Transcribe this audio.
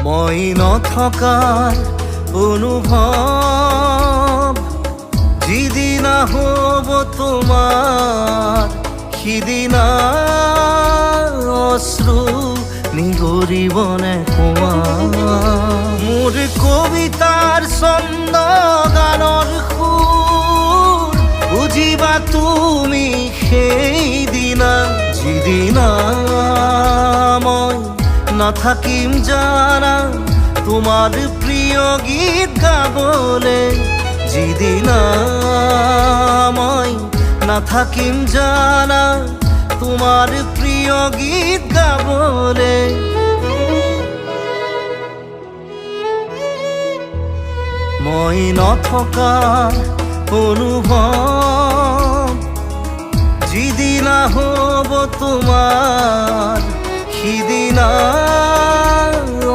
মই নথকাৰ অনুভৱ যিদিনা হ'ব তোমাৰ সিদিনা অশ্ৰু নিগৰিবনে কোৱা মোৰ কবিতাৰ ছন্দ গানৰ সুৰ বুজিবা তুমি সেইদিনা যিদিনা মই নাথাকিম জানা তোমার প্রিয় গীত গাবলে যিদিনা মই নাথাকিম জানা তোমার প্রিয় গীত গাবলে মই নথকাৰ অনুভৱ যিদিনা হ'ব তোমাৰ সিদিনা